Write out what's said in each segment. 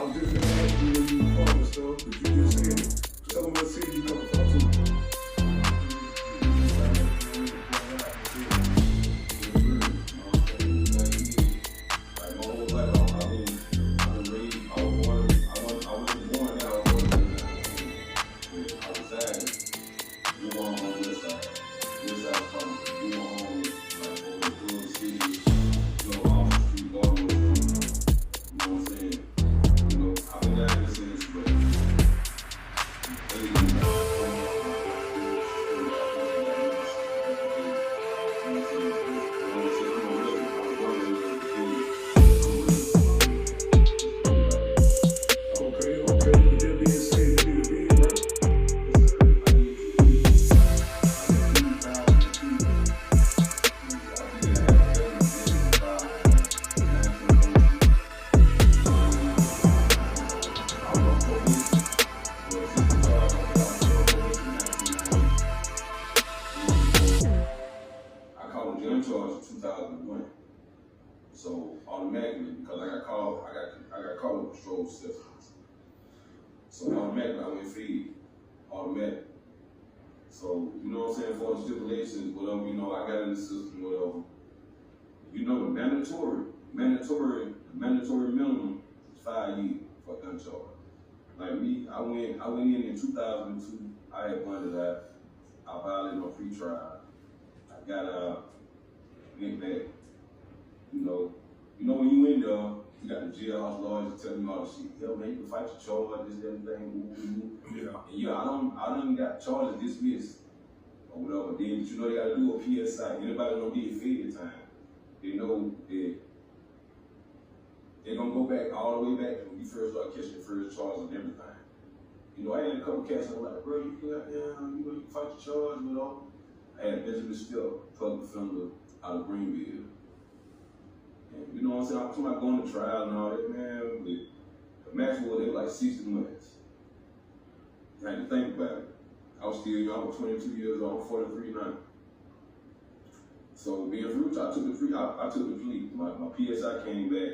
was just gonna ask you where you were from and stuff, but you just said it. Tell them what city you come from too. So automatically, because I got caught with controlled substance. So automatically, I went feed, automatic. So, you know what I'm saying, for the stipulations, whatever, I got in the system, whatever. The mandatory minimum is 5 years for a gun charge. Like me, I went in 2002, I had bonded out, I violated my pre-trial, I got out, went back. When you in there, you got the jailhouse lawyers telling you all the shit. Yo, man, you can fight your charge, this, that, thing, Yeah. And I don't got charges dismissed or whatever. Then, they got to do a PSI. Anybody don't be a fed time. They know that they're going to go back all the way back to when you first start catching the first charge and everything. I had a couple cats that were like, bro, you can fight your charge, whatever. I had Benjamin Still, public defender out of Greenville. And you know what I'm saying? I'm talking about going to trial and all that, man. But the maximum, they were like 60 months. I had to think about it. I was still young, I was 22 years old, I'm 43 now. So being fruit, I took the plea. My PSI came back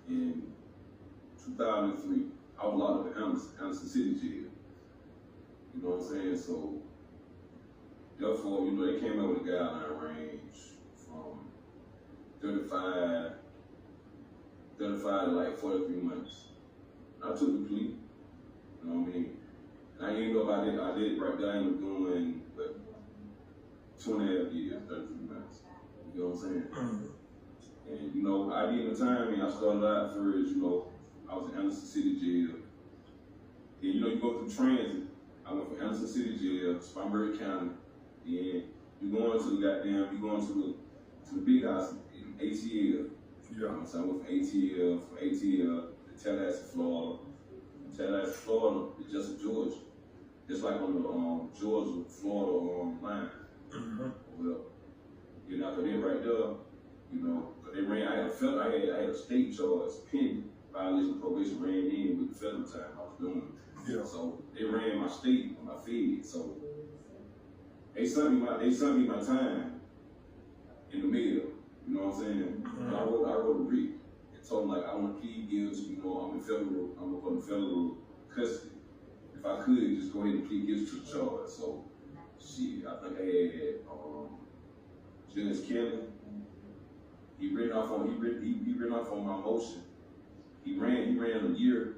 in 2003. I was locked up in Anderson City Jail. You know what I'm saying? So therefore, they came out with a guideline range from 35 to like 43 months. I took the plea, you know what I mean? And I ended up, I did it right there, I ended up doing, 2.5 years, 33 months. You know what I'm saying? And, I did the time, and I started out first, I was in Anderson City Jail. Then, you go through transit. I went from Anderson City Jail, Spartanburg County. Then you going to the big house in ATL. Yeah. So I went from ATL to Tallahassee, Florida. Tallahassee, Florida is just in Georgia. It's like on the Georgia-Florida line. Well, after that right there, cause they ran, I had a state charge pending, violation of probation ran in with the federal time I was doing. Yeah. So they ran my state, my fed. So they sent me my time in the mail. You know what I'm saying? And I wrote a brief and told them, like, I want to plead guilty. I'm in federal custody. If I could, just go ahead and plead guilty to the charge. So, shit, I think I had Judge Kelly. He written off on my motion. He ran a year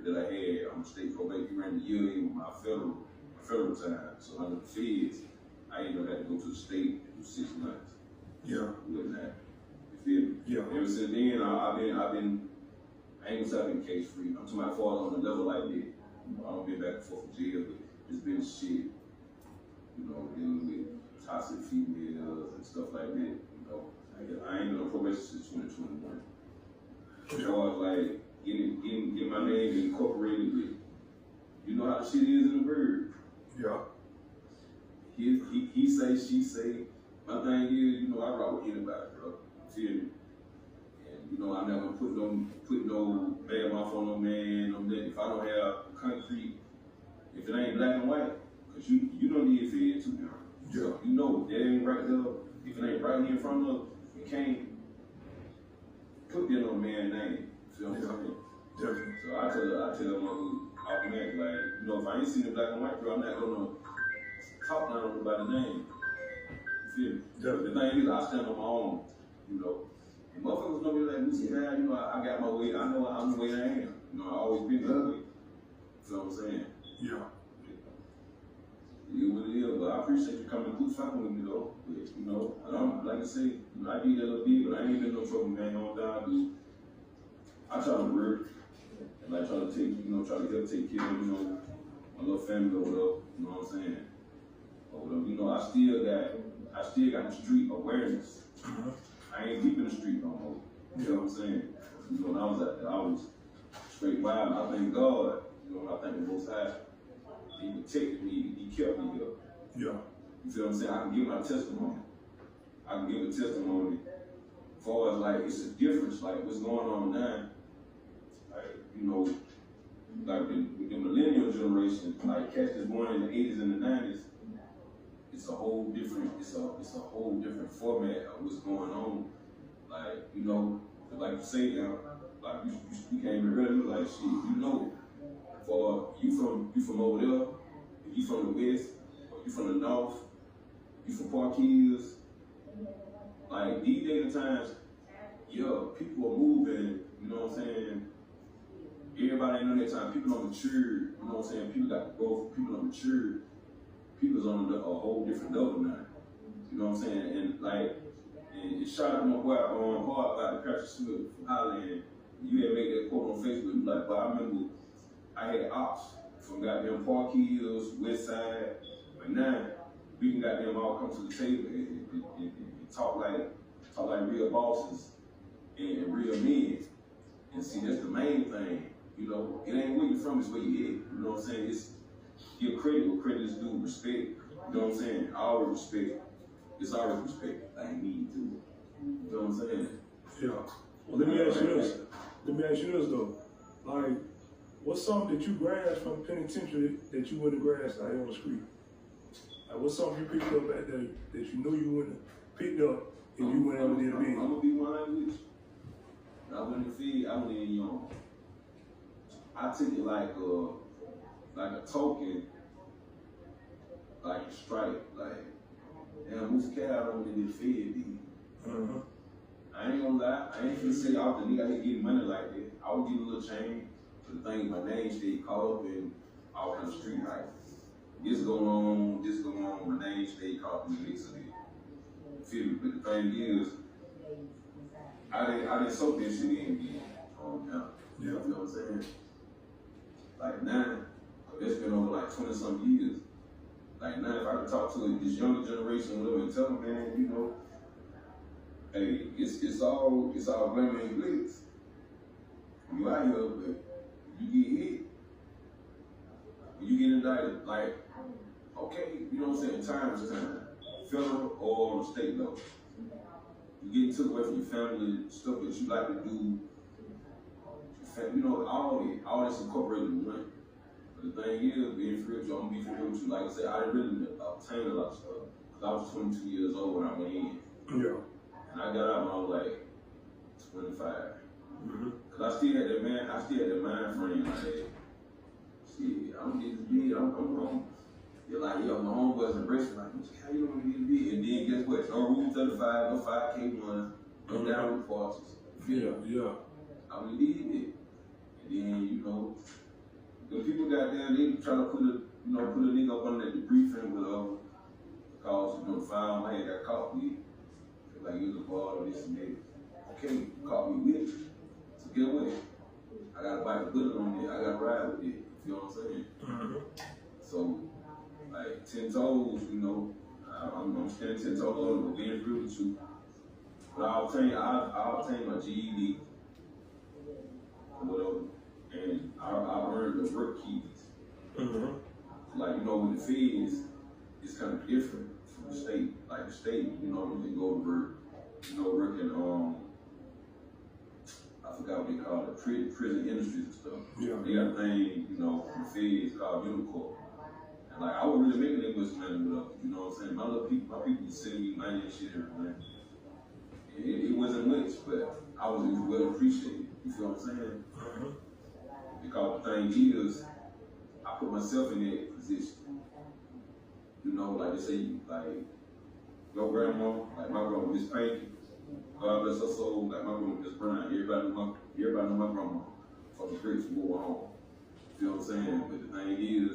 that I had on state probation. He ran a year in with my federal time. So under the feds, I ended up having to go to the state and do 6 months. Yeah. With that. You feel me? Yeah. Ever since then, I ain't gonna say I've been case free. I'm talking about far on the level like that. I don't been back and forth from jail, but it's been shit. Dealing with toxic females and stuff like that. I ain't been on probation since 2021. As far as like getting my name incorporated with, how the shit is in the bird. Yeah. He say, she say. My thing is, I rock with anybody, bro. Feel me? And I never put no bad mouth on no man, no nothing. If I don't have concrete, if it ain't black and white, cause you don't need fed too, man. Yeah. So that ain't right there. If it ain't right here in front of, you can't put that on a man's name. Feel what I'm saying? Definitely. So I tell them automatically, like, you know, if I ain't seen the black and white girl, I'm not gonna talk down on nobody's name. You feel me? Definitely. The thing is, I stand on my own, you know. And motherfuckers know me like, Moosey, man, you know, I got my way. I know I'm the way I am. You know, I always been that way. You know what I'm saying? Yeah. It is what it is, but I appreciate you coming through fucking with me though. But, you know, and I'm like I say, you know, I did that little bit, but I ain't been no trouble, man. On down, dude. I try to work and like try to take, you know, try to help take care of, you know, my little family or whatever. You know what I'm saying? Or whatever. You know, I still got the street awareness. I ain't deep in the street no more. You know what I'm saying? You know, when I was out there, I was straight wild. I thank God. You know, I thank the Most High. He protected me. He kept me here. Yeah. You feel what I'm saying? I can give my testimony. I can give a testimony. As far as like, it's a difference. Like what's going on now. Like, you know, like the millennial generation, like cats that's born in the 80s and the 90s. It's a whole different. It's a whole different format of what's going on. Like, you know, like you say, like you came in earlier, like shit, you know. For you from over there, you from the west, or you from the north, you from Park Hills. Like these days and times, yeah, people are moving, you know what I'm saying? Everybody ain't on that time, people are matured, you know what I'm saying? People got growth, people are matured, people's on a whole different level now. You know what I'm saying? And like, and shout out to my boy Hard about the Patrick Smith from Highland. You had made that quote on Facebook, you like, but I remember I had ops from goddamn Park Hills, West Side, but now we can goddamn all come to the table and talk like real bosses and real men. And see, that's the main thing. You know, it ain't where you from, it's where you at. You know what I'm saying? It's give credit where credit is due, respect. You know what I'm saying? Always respect. It's always respect. I ain't need to. You know what I'm saying? Yeah. Well, let me ask you this. Let me ask you this though. Like, what's something that you grasped from penitentiary that you wouldn't grasp out here on the street? Like, what's something you picked up back there that you knew you wouldn't have picked up if you went ever did a bid? I'm gonna be 100 with you. I wouldn't feel, I wouldn't even, I took it like a token, like a strike, like, damn, Moosey Cat, I don't really feel these. I ain't gonna lie, I ain't finna say all the nigga I ain't getting money like that. I was getting a little change. The thing, my name stayed called up in all kind of street life. This going on, my name stayed called up in the mix of it. Feel me? But the thing is, I didn't soak this shit in again. Now. You know what I'm saying? Like now, it's been over like 20-something years. Like now, if I could talk to this younger generation and tell them, man, you know, hey, it's all glamour and glitz. You out here, but you get hit. When you get indicted, like, okay, you know what I'm saying, time is time. Federal or on the state level. You get took away from your family, stuff that you like to do. You know, all this incorporated in one. But the thing is, being free with you, I'm gonna be free with you. Like I said, I didn't really obtain a lot of stuff. Because I was 22 years old when I went in. Yeah. And I got out when I was like 25. Cause I still had that mind frame like, shit, I'm getting big, I'm you're like, yo, my homeboys embracing like, how you gonna get big? And then guess what? No Room 35, no 5K1, no down reports. Yeah. I would leave it. And then, you know, the people got there, they try to put a nigga up on that debriefing with because, you know, the file my head got caught with. Like, you was a ball or this and that. Okay, you caught me with it. So get away. I gotta bite the bullet on it. I gotta ride with it. You know what I'm saying? So, like 10 toes, you know, I'm standing 10 toes on it, but being real with you. But I'll obtain my GED or whatever, and I earned the work keys. Like, you know, with the feds, it's kind of different from the state. Like the state, you know, you can go to work, you know, working I forgot what they call it, prison industries and stuff. Yeah. They got a thing, you know, from the feds called Unicorp. And like, I was really making that much money with them, you know what I'm saying? My people sending me money and shit every month. It wasn't much, but I was well appreciated. You feel what I'm saying? Because the thing is, I put myself in that position. You know, like they say, like your grandma, like my grandma, Miss Panky, God bless her soul, like my grandma, Miss Brown. Everybody know my grandma from the streets from War Home. You know what I'm saying? But the thing is,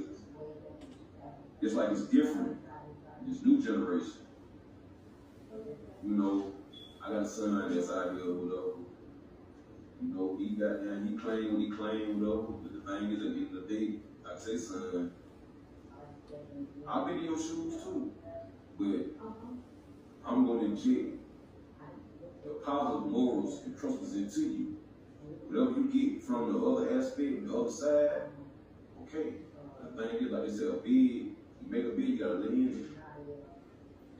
it's like it's different. This new generation. You know, I got a son that's out here, whatever. You know, he got down, he claimed what he claimed, whatever. But the thing is, at the end of the day, like I say, son, I've been in your shoes too. But I'm going to inject the positive morals and principles into you. Whatever you get from the other aspect, the other side, okay. The thing is, like they said, a bed, you make a bed, you gotta lay in it.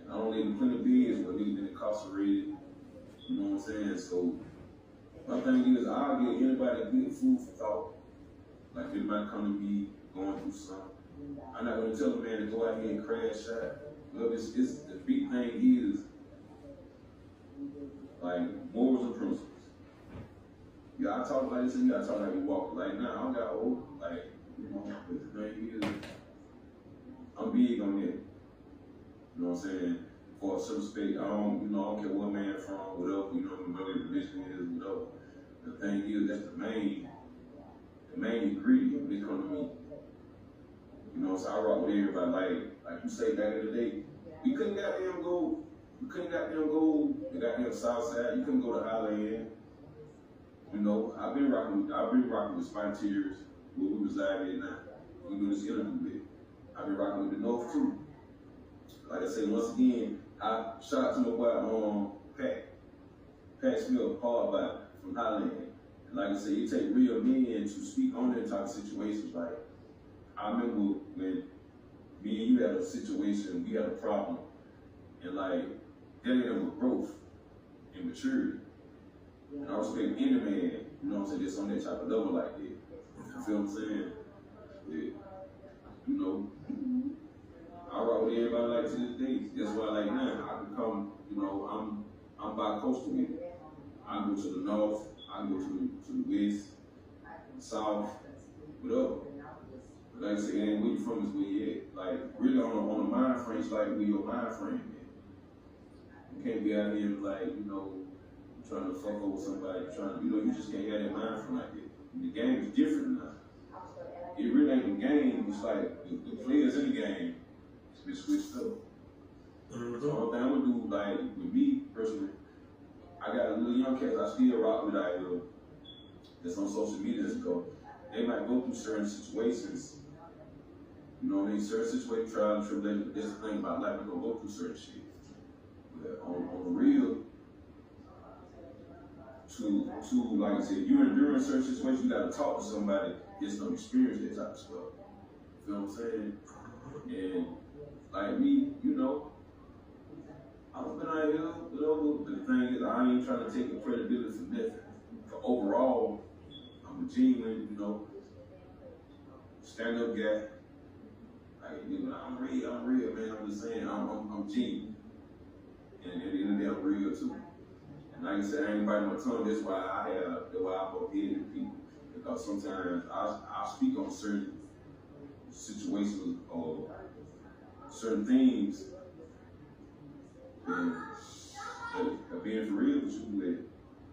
And I don't live in plenty of beds where niggas been incarcerated. You know what I'm saying? So my thing is, I'll give anybody good food for thought. Like if anybody come to me going through something, I'm not gonna tell a man to go out here and crash out. Well, it's the big thing is like morals and principles. You gotta talk like this and you gotta talk like you walk. Like now, I don't got old, like, you know, but the thing is, I'm big on that. You know what I'm saying? For a certain respect, I don't care what man from, whatever, you know, whatever the religion is, whatever. The thing is, that's the main ingredient when they come to me. You know, so I rock with everybody. Like you say back in the day, we couldn't goddamn go the goddamn south side. You couldn't go to Highland. You know, I've been rocking with Spinteers, where we reside in now. We do this interview with. I've been rocking with the North too. Like I said, once again, I shout out to my boy Pat Smith, Paul Biden from Highland. And like I said, it take real men to speak on that type of situations. Like I remember when me and you had a situation, we had a problem, and like that ended up with growth and maturity. And I respect any man, you know what I'm saying, that's on that type of level like that. You feel what I'm saying? Yeah. You know, I rock with everybody like to this day. That's why like now, I can come, you know, I'm bi-coastal with it. I go to the north, I go to the west, south, whatever. But like I said, it ain't where you from, is where you at. Like, really on a mind frame, it's like where your mind frame is. You can't be out here like, you know, trying to fuck over somebody, you just can't have that mind from like that. The game is different now. It really ain't the game, it's like the players in the game, it's been switched up. Mm-hmm. So the only thing I'm gonna do, like, with me personally, I got a little young cats I still rock with out here that's on social media and stuff. They might go through certain situations, you know what I mean? Certain situations, trial and tribulation, but that's the thing about life, we're gonna go through certain shit. But on the real, to like I said, you're enduring certain situations, you gotta talk to somebody that's gonna experience that type of stuff. You feel what I'm saying? And like me, you know, I've been out here, whatever, but the thing is, I ain't trying to take the credibility for nothing. But overall, I'm a genuine, you know, stand-up guy. Like, you know, I'm real, man. I'm just saying, I'm genuine. And at the end of the day, I'm real too. And like I said, I ain't biting my tongue. That's why I bump into people. Because sometimes I speak on certain situations or certain things. And being for real with you,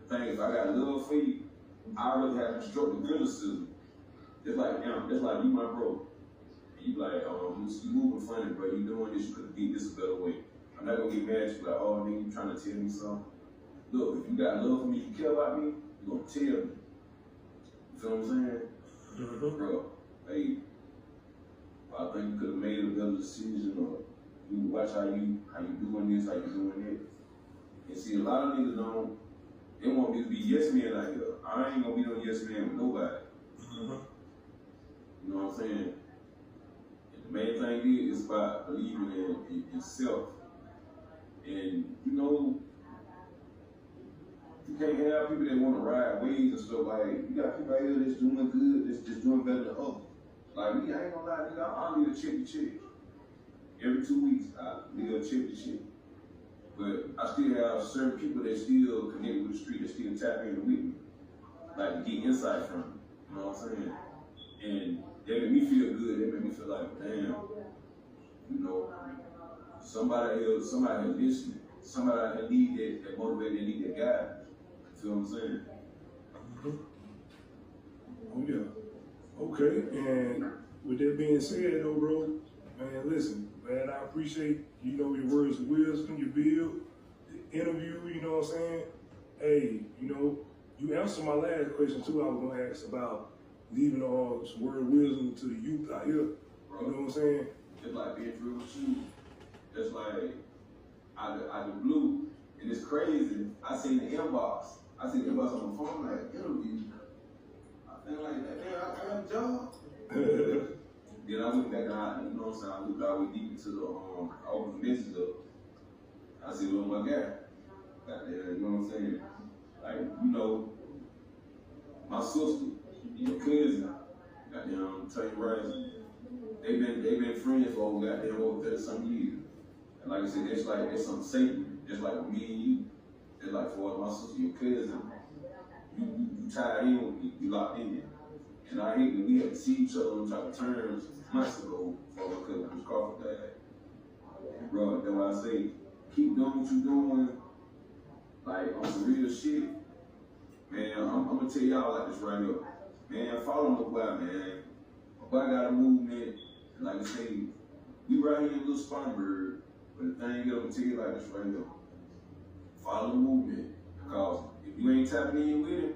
the thing is, I got love for you. I really have constructive criticism. It's like you my bro. And you like, you moving funny, bro. You doing this, you could have beat this a better way. I'm not gonna get mad at you like, oh, nigga, you trying to tell me something. Look, if you got love for me, you care about me, you gonna tell me. You feel what I'm saying? Mm-hmm. Bro, hey, I think you could have made a better decision, or you watch how you doing this, how you doing that. And see, a lot of niggas they want me to be yes men out here. I ain't gonna be no yes man with nobody. Mm-hmm. You know what I'm saying? And the main thing is about believing in yourself. And you know, you can't have people that want to ride waves and stuff. Like, you got people out here that's doing good, that's just doing better than others. Like me, I ain't gonna lie, nigga, I need a check. Every 2 weeks, I need a check. But I still have certain people that still connect with the street, that still tap in with me. Like, to get insight from me. You know what I'm saying? And they made me feel good. They made me feel like, damn, you know, somebody listening. Somebody out here need that motivated, they need that guy. You feel what I'm saying? Oh yeah. Okay, and with that being said though, bro, man, listen, man, I appreciate, your words of wisdom, your build, the interview, you know what I'm saying? Hey, you answered my last question too. I was gonna ask about leaving some word of wisdom to the youth out here. Bro, you know what I'm saying? Just like being real with you. Just like out of the blue. And it's crazy. I seen the inbox. I seen the inbox on my phone, like, interview. I feel like that, man, I got a job. Then I went back and I looked all the way deep into I opened the message up. I said, oh my God. Got there, you know what I'm saying? Like, my sister, your cousin, goddamn, tell you right, they've been friends for over 30-something years. And like I said, it's something sacred. Just like with me and you. Just like for my sister, your cousin, you tied in with me, you locked in. And I hate that we had to see each other on type of terms months ago before my cousin was called that. And bro, that's why I say, keep doing what you're doing, like on some real shit. Man, I'm gonna tell y'all like this right here. Man, follow my boy, man. My boy got a movement, and like I say, we right here in Little Spartanburg, but the thing is, I'm gonna tell you like this right here. Follow the movement, because if you ain't tapping in with him,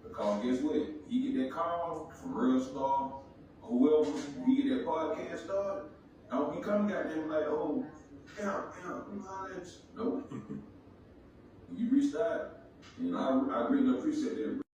because guess what? He get that call from Real Star, or whoever, he get that podcast started, don't be coming at them like, oh, damn, I'm hollering at you. No. You reached out, and I greatly appreciate that.